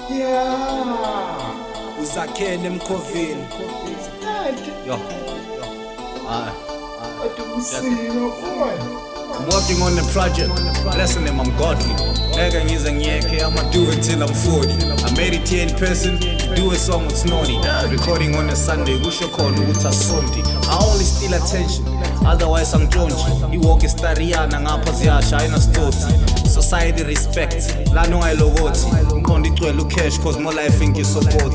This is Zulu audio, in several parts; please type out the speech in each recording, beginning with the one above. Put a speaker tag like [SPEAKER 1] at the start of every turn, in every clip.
[SPEAKER 1] Yeah.
[SPEAKER 2] Uzakhele emkhovini. Yo. I'm working on the project, blessing them, I'm godly. Nigga ngize ngiyekhe, I'ma do it till I'm 40. I made it here in person, do a song with Snotty. Recording on a Sunday, kusho khona ukuthi asonti. I only steal attention, otherwise angjontshi. Iwalk istariana ngapha ziyasha ayinasitoti. Society respect, lana ungayilokothi. Umqondo igcwele ucash cause more life ingisupport.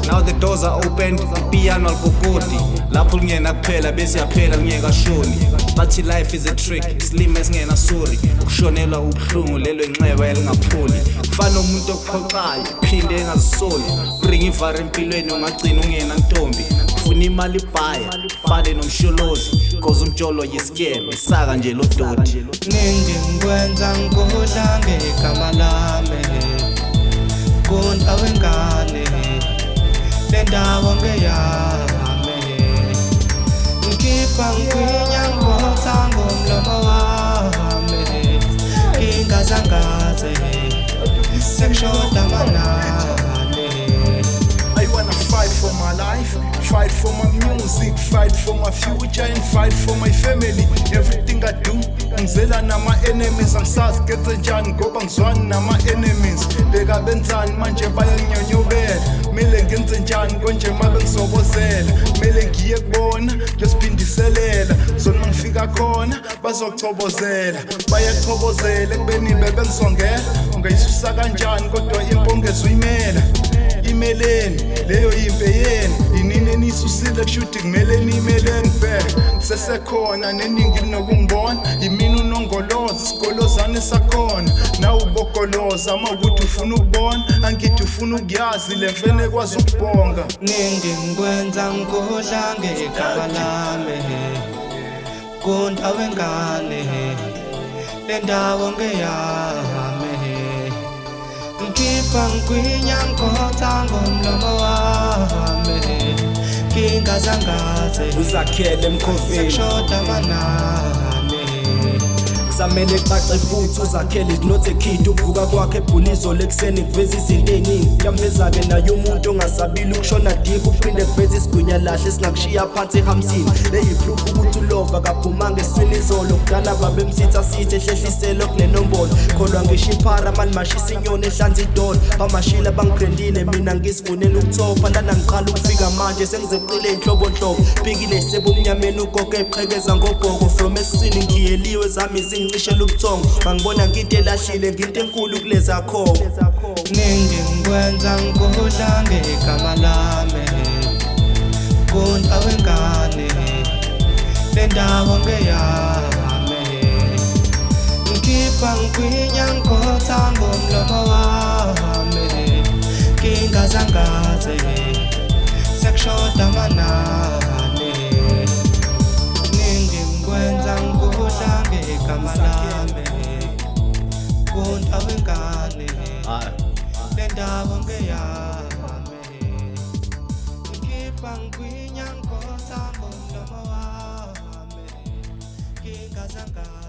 [SPEAKER 2] Now the doors are opened, piano algogodi. Lapho kungena kuphela bese yaphela kungeka shoni. Bathi life is a trick, slim esingena sorry. Ukushonelwa ubuhlungu lelo inxeba elingapholi. Kufana umuntu ophoqayo, phinde engazisoli. Bring ivara empilweni ungagcina ungena ntombi. Ufuna imali ibhaya, fane nomsholozi. Cause umjolo yiscam, isaka nje lo doti.
[SPEAKER 3] Ningi ngikwenza ngikudla ngegama lami. Kunda wengane, le ndawo ngeyami. Ngikhipha ngikwinya ngibotha ngomlomo wami. Ngingazangaze, sekushoda amanani.
[SPEAKER 1] I wanna fight for my life, fight for my music, fight for my future and fight for my family. Everything I do, ngizela nama enemies, angisazi ngenze njani ngoba ngizwani nama enemies. Beka benzani manje bayanginyonyobela, mele ngenze njani konje mabe ngisobozela. Mele ngiye kubona lesiphindiselela, zona ngifika khona bazokuthobozela. Bayakuthobozela ekubeni bebengisongela, ungayisusa kanjani kodwa impongezi uyimela. Imeleni, leyo yimpeyeni, inini enisusile kushuthi kumele nimeleni bheka. Sesekhona neningi linokungibona, yimini unongoloza, isigolozane sakhona. Na ubokoloza, ama ukuthi ufuna ukubona, angithi ufuna ukuyazi, le mfene ekwazi ukubonga.
[SPEAKER 3] Ningi ngikwenza ngikudla ngegama lami. Kunda wengane, le ndawo ngeyami. Ngikhipha ngikwinya ngibotha ngomlomo wami. Ngingazangaze,
[SPEAKER 2] Uzakhele emkhovini.
[SPEAKER 3] sekushoda amanani.
[SPEAKER 2] Samele kubace futhi uzakhele is not a kid. Ukuvuka kwakhe ebhulizo lekuseni kuveza izinto ey'ningi. Yamveza-ke naye umuntu ongasabile ukushona deep. Uphinde kuveza isigwinya lahle singakushiya phansi ehamsini. Leyiproof ukuthi ulova kaphumanga eswini izolo. Kudala babemsitha sithe ehlehliselo kunenombolo. Kholwa ngisho iphara mani mashisa inyoni ehlanza idolo. Bamashila bangigrendile mina ngisivunela ukuthopa. Lana ngiqala ukufika manje sengizeqile inhlobonhlobo. Phikile sebumnyameni ugogo eqhekeza ngobhoko. From esini ngiyeliwe zami ngishela ubuthongo, bangibona nginto elahlile, nginto enkulu kuleza khongo.
[SPEAKER 3] Ningi ngikwenza ngikudla ngegama lami. Kunda wengane, le ndawo ngeyami. Ngikhipha ngikwinya ngibotha ngomlomo wami. Ngingazangaze, sekushoda amanani. Ningi ngikwenza ngikudla ngegama lami. Kunda wengane, le ndawo ngeyami. Ngikhipha ngikwinya ngibotha ngomlomo wami. Ngingazangaze.